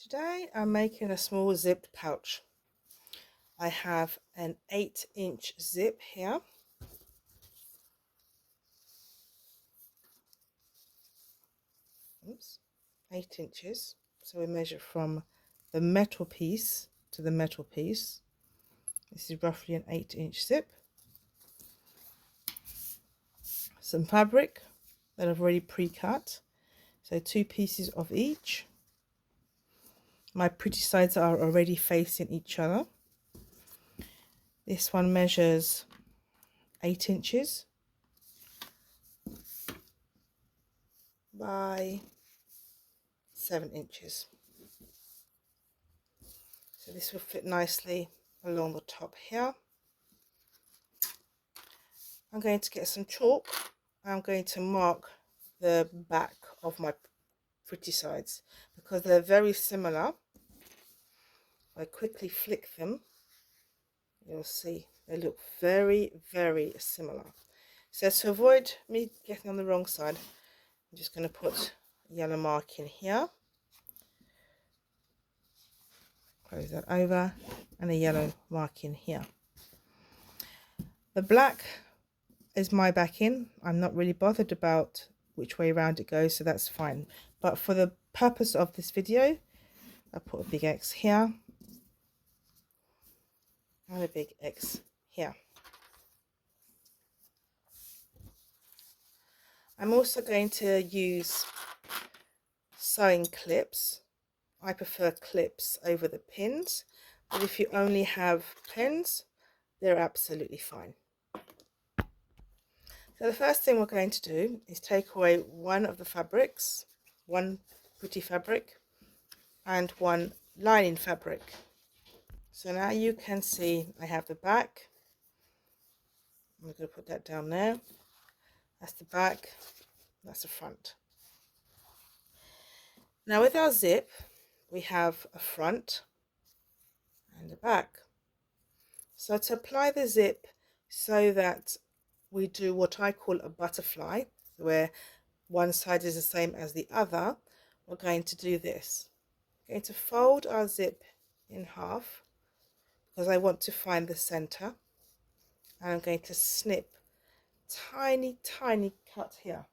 Today I'm making a small zipped pouch. I have an 8-inch zip here. Oops, 8 inches. So we measure from the metal piece to the metal piece. This is roughly an 8-inch zip. Some fabric that I've already pre-cut. So 2 pieces of each. My pretty sides are already facing each other. This one measures 8 inches by 7 inches. So this will fit nicely along the top here. I'm going to get some chalk. I'm going to mark the back of my pretty sides because they're very similar. I quickly flick them. You'll see they look very, very similar. So to avoid me getting on the wrong side, I'm just going to put a yellow mark in here. Close that over and a yellow mark in here. The black is my backing. I'm not really bothered about which way around it goes, so that's fine. But for the purpose of this video, I put a big X here and a big X here. I'm also going to use sewing clips. I prefer clips over the pins, but if you only have pins, they're absolutely fine. So the first thing we're going to do is take away one of the fabrics, one pretty fabric and one lining fabric. So now you can see I have the back. I'm going to put that down there. That's the back, that's the front. Now with our zip, we have a front and a back. So to apply the zip so that we do what I call a butterfly, where one side is the same as the other, we're going to do this. We're going to fold our zip in half because I want to find the center, and I'm going to snip tiny cut here.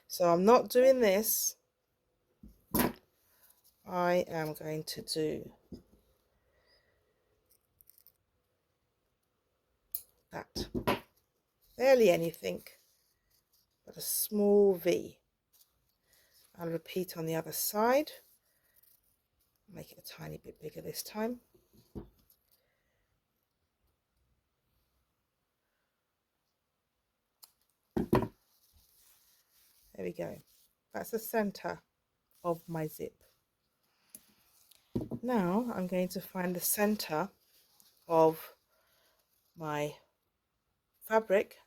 So I'm not doing this. I am going to do that. Barely anything, but a small V. I'll repeat on the other side. Make it a tiny bit bigger this time. There we go. That's the center of my zip. Now I'm going to find the center of my fabric.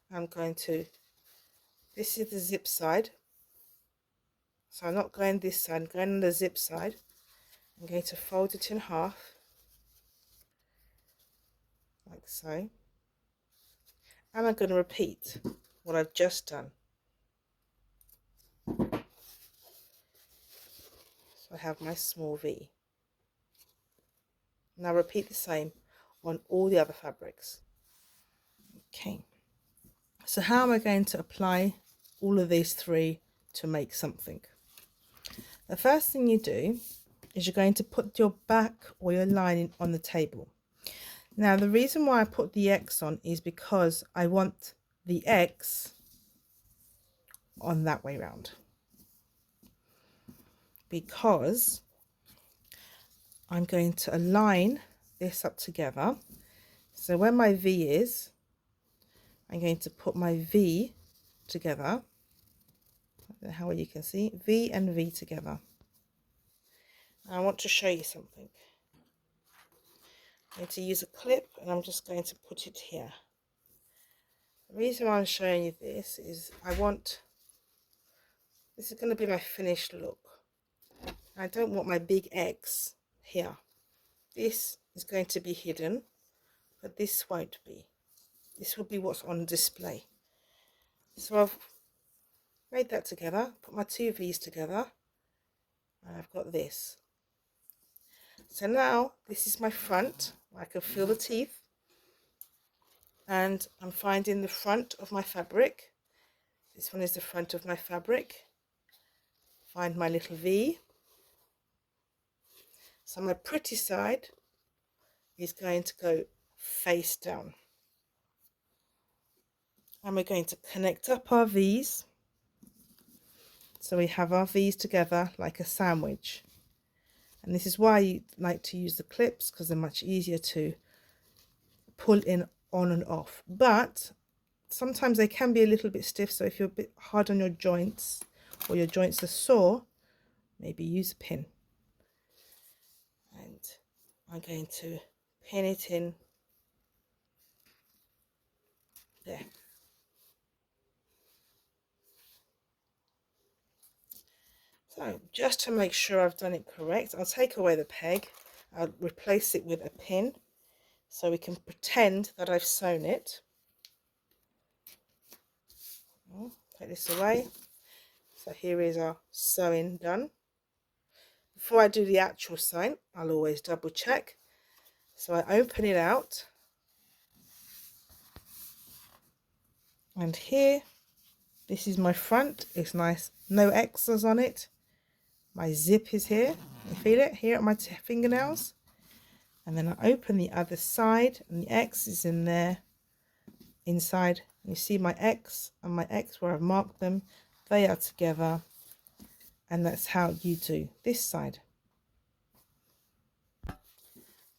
This is the zip side. So I'm not going this side, I'm going on the zip side. I'm going to fold it in half, like so. And I'm going to repeat what I've just done. So I have my small V. Now repeat the same on all the other fabrics. Okay. So how am I going to apply all of these three to make something? The first thing you do is you're going to put your back or your lining on the table. Now the reason why I put the X on is because I want the X on that way round, because I'm going to align this up together. So where my V is, I'm going to put my V together. I don't know how well you can see V and V together. I want to show you something. I'm going to use a clip and I'm just going to put it here. The reason why I'm showing you this is this is going to be my finished look. I don't want my big X here. This is going to be hidden, but this won't be. This will be what's on display. So I've made that together, put my two V's together, and I've got this. So now this is my front. I can feel the teeth, and I'm finding the front of my fabric. This one is the front of my fabric. Find my little V. So my pretty side is going to go face down. And we're going to connect up our V's. So we have our V's together like a sandwich. And this is why you like to use the clips, because they're much easier to pull in on and off. But sometimes they can be a little bit stiff, so if you're a bit hard on your joints or your joints are sore, maybe use a pin. And I'm going to pin it in there. So just to make sure I've done it correct, I'll take away the peg, I'll replace it with a pin so we can pretend that I've sewn it. Take this away. So here is our sewing done. Before I do the actual sewing, I'll always double check. So I open it out, and here, this is my front. It's nice, no X's on it. My zip is here. You feel it here at my fingernails. And then I open the other side, and the X is in there, inside. You see my X and my X where I've marked them. They are together, and that's how you do this side.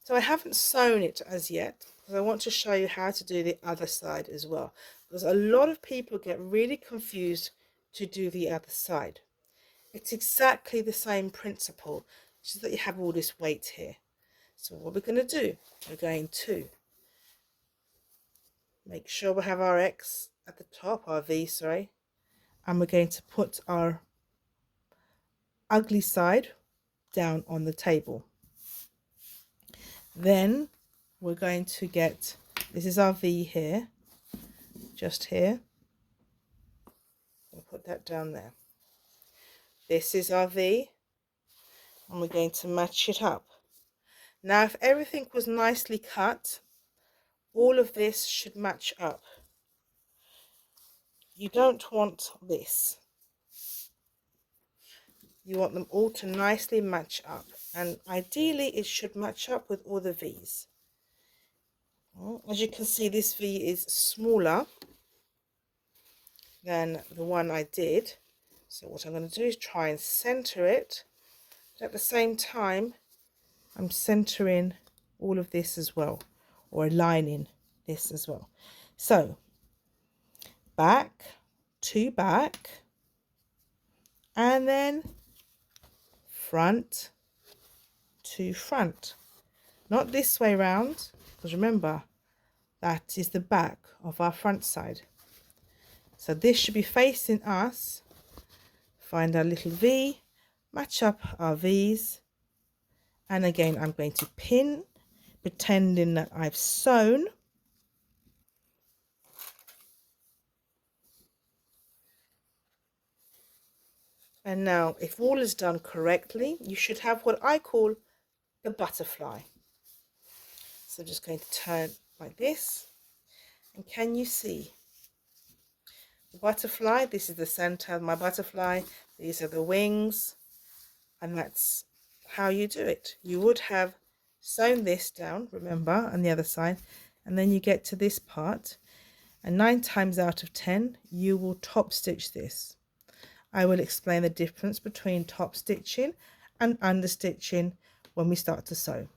So I haven't sewn it as yet, because I want to show you how to do the other side as well, because a lot of people get really confused to do the other side. It's exactly the same principle, just that you have all this weight here. So what we're going to do, we're going to make sure we have our X at the top, our V, sorry, and we're going to put our ugly side down on the table. Then we're going to get, this is our V here, just here. We'll put that down there. This is our V, and we're going to match it up. Now, if everything was nicely cut, all of this should match up. You don't want this. You want them all to nicely match up, and ideally it should match up with all the V's. As you can see, this V is smaller than the one I did. So what I'm going to do is try and center it. But at the same time, I'm centering all of this as well, or aligning this as well. So back to back, and then front to front. Not this way round, because remember, that is the back of our front side. So this should be facing us. Find our little V, match up our V's, and again I'm going to pin, pretending that I've sewn. And now, if all is done correctly, you should have what I call the butterfly. So I'm just going to turn like this, and can you see the butterfly? This is the center of my butterfly, these are the wings, and that's how you do it. You would have sewn this down, remember, on the other side, and then you get to this part, and 9 times out of 10 you will top stitch this. I will explain the difference between top stitching and under stitching when we start to sew.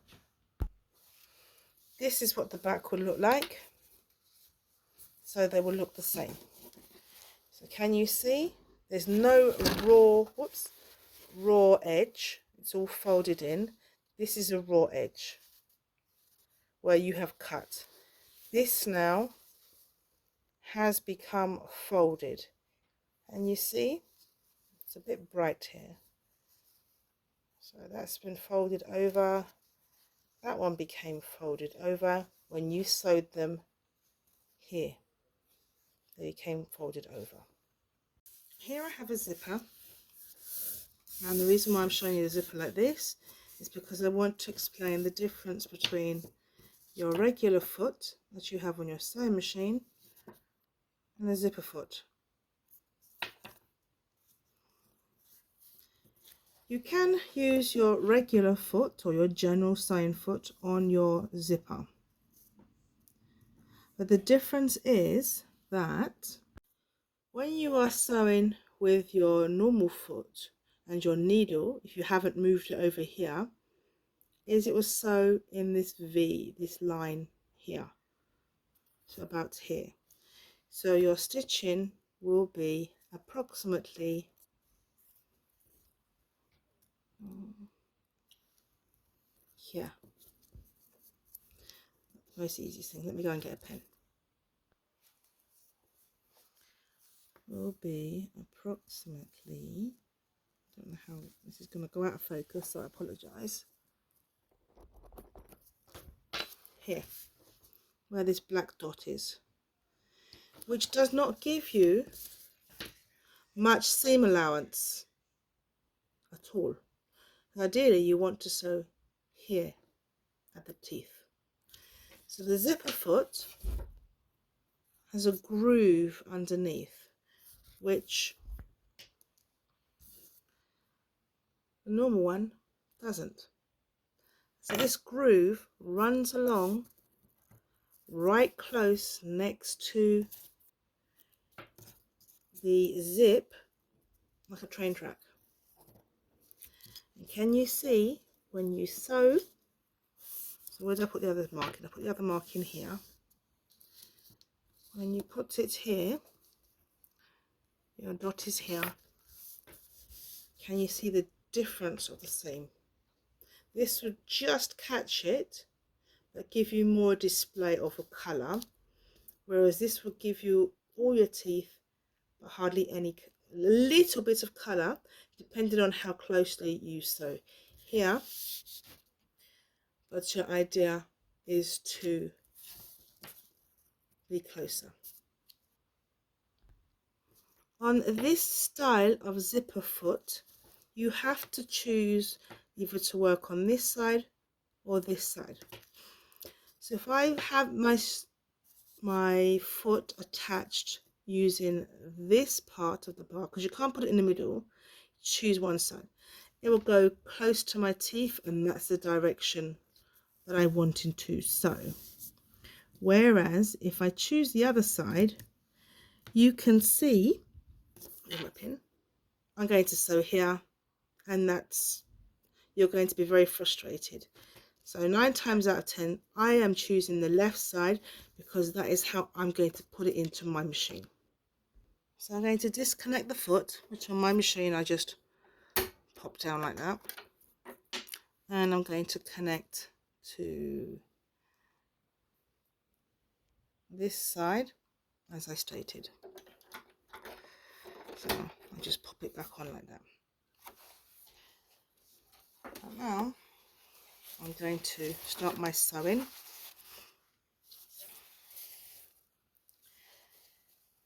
This is what the back will look like. So they will look the same. So can you see? There's no raw edge. It's all folded in. This is a raw edge where you have cut. This now has become folded. And you see, it's a bit bright here. So that's been folded over. That one became folded over when you sewed them here. They came folded over. Here I have a zipper, and the reason why I'm showing you the zipper like this is because I want to explain the difference between your regular foot that you have on your sewing machine and a zipper foot. You can use your regular foot or your general sewing foot on your zipper, but the difference is that when you are sewing with your normal foot and your needle, if you haven't moved it over here, is it will sew in this V, this line here, so about here. So your stitching will be approximately here. Most easiest thing. Let me go and get a pen. Will be approximately, I don't know how this is going to go out of focus, so I apologise. Here, where this black dot is, which does not give you much seam allowance at all. Ideally, you want to sew here at the teeth. So the zipper foot has a groove underneath, which the normal one doesn't. So this groove runs along right close next to the zip, like a train track. And can you see when you sew? So where did I put the other marking? I put the other marking here. When you put it here, your dot is here. Can you see the difference of the seam? This would just catch it, but give you more display of a colour, whereas this would give you all your teeth, but hardly any, a little bit of colour, depending on how closely you sew here. But your idea is to be closer. On this style of zipper foot, you have to choose either to work on this side or this side. So if I have my foot attached using this part of the bar, because you can't put it in the middle, choose one side. It will go close to my teeth, and that's the direction that I wanted to sew. Whereas if I choose the other side, you can see, my pin, I'm going to sew here, and you're going to be very frustrated. So 9 times out of 10, I am choosing the left side because that is how I'm going to put it into my machine. So I'm going to disconnect the foot, which on my machine I just pop down like that. And I'm going to connect to this side as I stated. So I'll just pop it back on like that. And now I'm going to start my sewing.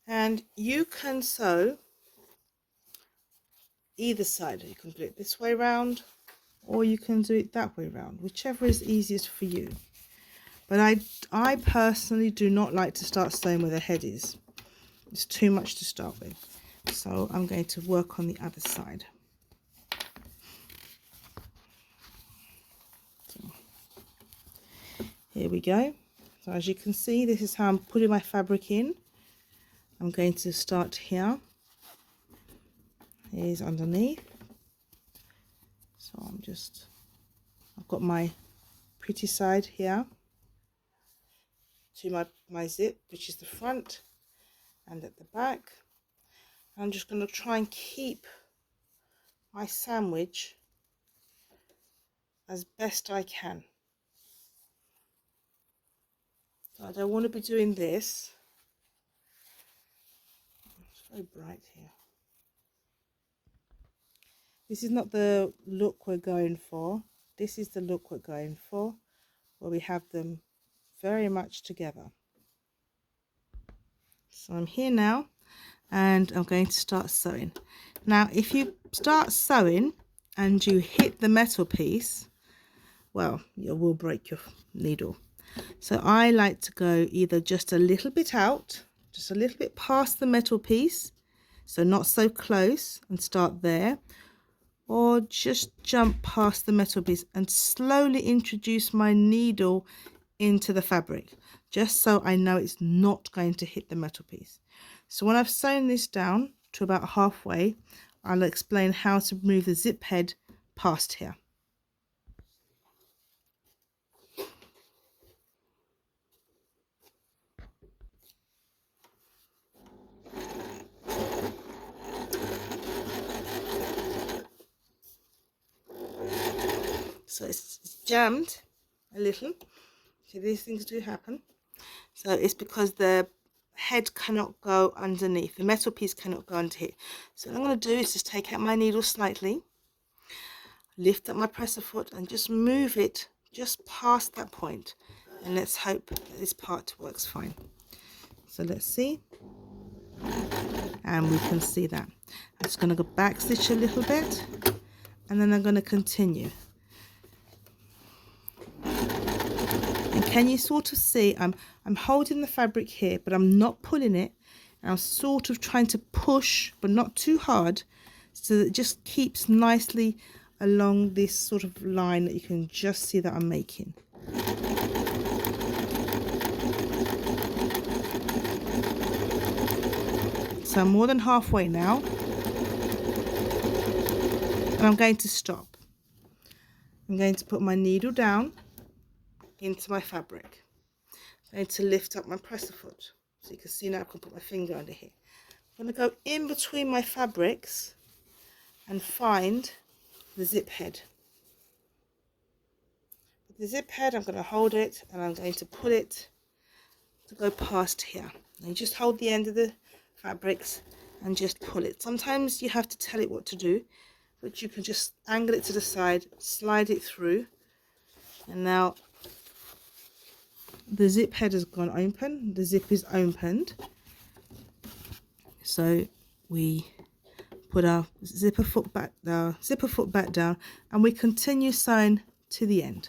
And you can sew either side. You can do it this way round, or you can do it that way round, whichever is easiest for you. But I personally do not like to start sewing where the head is. It's too much to start with. So I'm going to work on the other side. So here we go. So as you can see, this is how I'm putting my fabric in. I'm going to start here. Here's underneath. So I've got my pretty side here to my zip, which is the front, and at the back. I'm just going to try and keep my sandwich as best I can. So I don't want to be doing this. It's very bright here. This is not the look we're going for. This is the look we're going for, where we have them very much together. So I'm here now, and I'm going to start sewing. Now if you start sewing and you hit the metal piece, well, you will break your needle. So I like to go either just a little bit out, just a little bit past the metal piece, so not so close, and start there, or just jump past the metal piece and slowly introduce my needle into the fabric, just so I know it's not going to hit the metal piece. So when I've sewn this down to about halfway, I'll explain how to move the zip head past here. So it's jammed a little. So these things do happen. So it's because the head cannot go underneath. The metal piece cannot go under here. So what I'm going to do is just take out my needle slightly, lift up my presser foot and just move it just past that point. And let's hope that this part works fine. So let's see. And we can see that. I'm just going to go back stitch a little bit and then I'm going to continue. And can you sort of see I'm holding the fabric here, but I'm not pulling it. And I'm sort of trying to push, but not too hard, so that it just keeps nicely along this sort of line that you can just see that I'm making. So I'm more than halfway now. And I'm going to stop. I'm going to put my needle down into my fabric. I'm going to lift up my presser foot. So you can see now I can put my finger under here. I'm going to go in between my fabrics and find the zip head. With the zip head, I'm going to hold it and I'm going to pull it to go past here. And you just hold the end of the fabrics and just pull it. Sometimes you have to tell it what to do, but you can just angle it to the side, slide it through, and now the zip head has gone open, the zip is opened. So we put our zipper foot back down and we continue sewing to the end.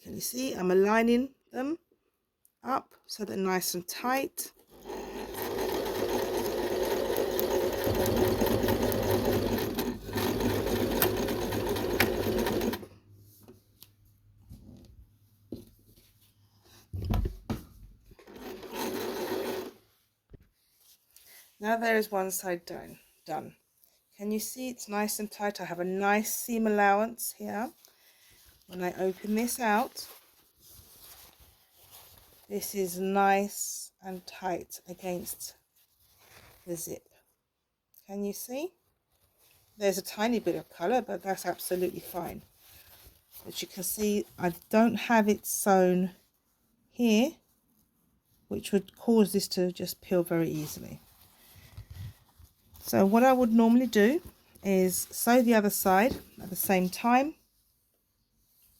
Can you see I'm aligning them up so they're nice and tight. Now there is one side done. Can you see it's nice and tight? I have a nice seam allowance here. When I open this out, this is nice and tight against the zip. Can you see? There's a tiny bit of colour, but that's absolutely fine. But you can see I don't have it sewn here, which would cause this to just peel very easily. So what I would normally do is sew the other side at the same time,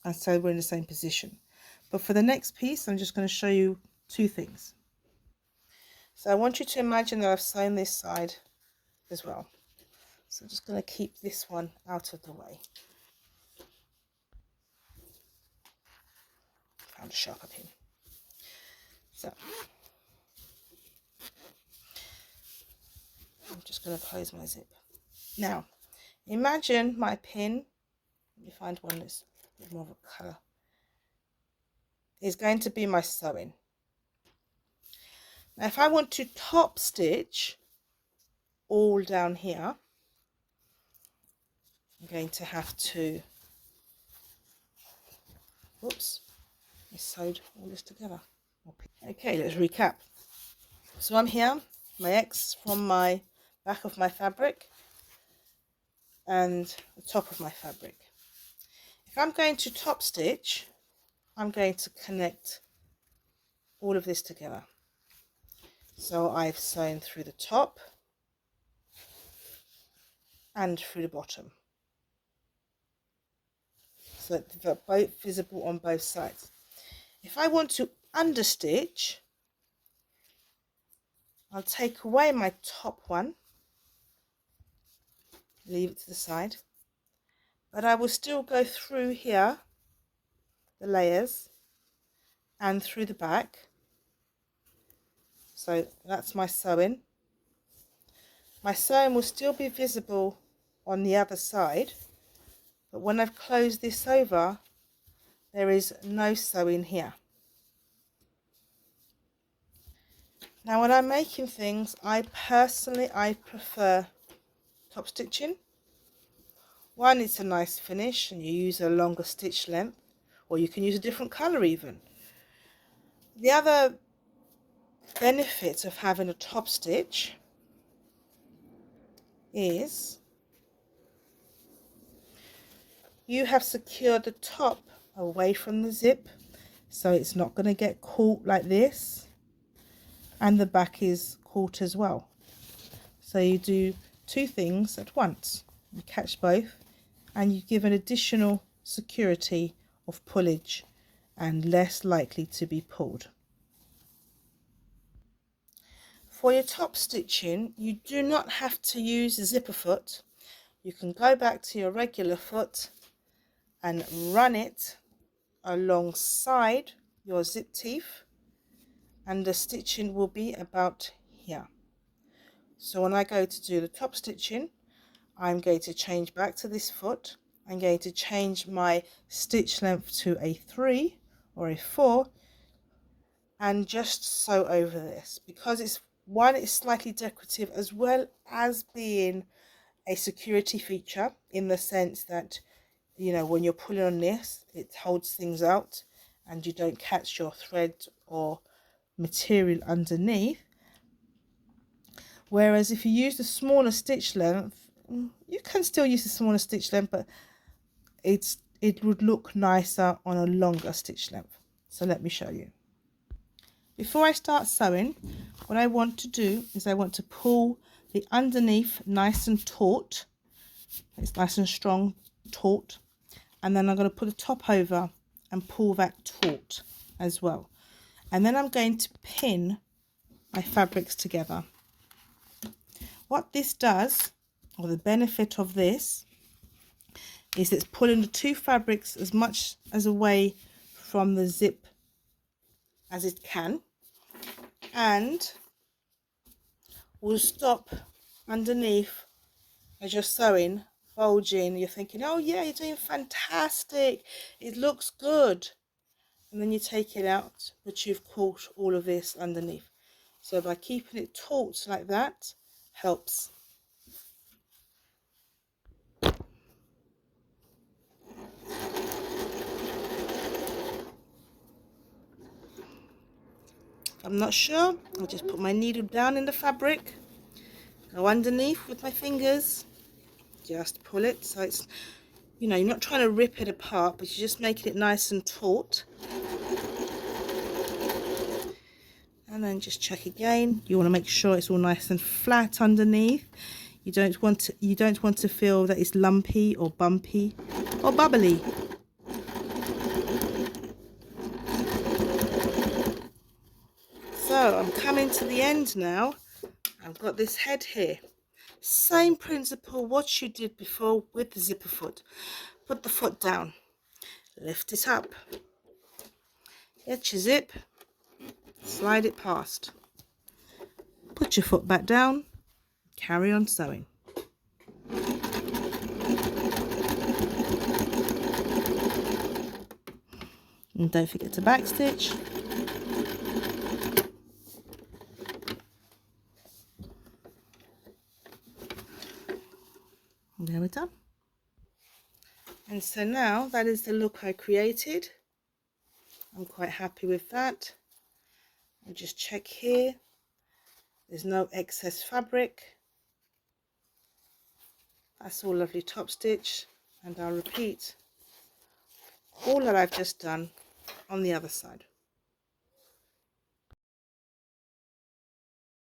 and so we're in the same position. But for the next piece, I'm just going to show you two things. So I want you to imagine that I've sewn this side as well. So I'm just going to keep this one out of the way. Found a sharper pin. So I'm just going to close my zip. Now, imagine my pin, let me find one that's a bit more of a colour, is going to be my sewing. Now if I want to top stitch all down here, I'm going to have to, whoops, I sewed all this together. Okay, let's recap. So I'm here, my X from my back of my fabric and the top of my fabric. If I'm going to top stitch, I'm going to connect all of this together. So I've sewn through the top, and through the bottom, so that they're both visible on both sides. If I want to understitch, I'll take away my top one, leave it to the side, but I will still go through here, the layers, and through the back. So that's my sewing. My sewing will still be visible on the other side, but when I've closed this over, there is no sewing here. Now when I'm making things, I prefer top stitching. One, it's a nice finish and you use a longer stitch length, or you can use a different colour even. The other benefit of having a top stitch is you have secured the top away from the zip, so it's not going to get caught like this, and the back is caught as well. So you do two things at once. You catch both and you give an additional security of pullage and less likely to be pulled. For your top stitching, you do not have to use the zipper foot. You can go back to your regular foot and run it alongside your zip teeth, and the stitching will be about here. So when I go to do the top stitching, I'm going to change back to this foot. I'm going to change my stitch length to a 3 or a 4 and just sew over this, because it's slightly decorative as well as being a security feature, in the sense that, you know, when you're pulling on this, it holds things out and you don't catch your thread or material underneath. Whereas if you use the smaller stitch length, you can still use the smaller stitch length, but it would look nicer on a longer stitch length. So let me show you. Before I start sewing, what I want to do is I want to pull the underneath nice and taut. It's nice and strong, taut. And then I'm going to put the top over and pull that taut as well. And then I'm going to pin my fabrics together. What this does, or the benefit of this, is it's pulling the two fabrics as much as away from the zip as it can, and will stop underneath as you're sewing bulging. You're thinking, oh yeah, you're doing fantastic, it looks good, and then you take it out, but you've caught all of this underneath. So by keeping it taut like that helps. I'm not sure, I'll just put my needle down in the fabric, go underneath with my fingers, just pull it so it's, you know, you're not trying to rip it apart, but you're just making it nice and taut. And then just check again. You want to make sure it's all nice and flat underneath. You don't want to feel that it's lumpy or bumpy or bubbly. So I'm coming to the end now. I've got this head here. Same principle what you did before with the zipper foot. Put the foot down, lift it up, get your zip, slide it past, put your foot back down, carry on sewing. And don't forget to backstitch. And there we're done. And so now that is the look I created. I'm quite happy with that. I'll just check here. There's no excess fabric. That's all lovely top stitch, and I'll repeat all that I've just done on the other side.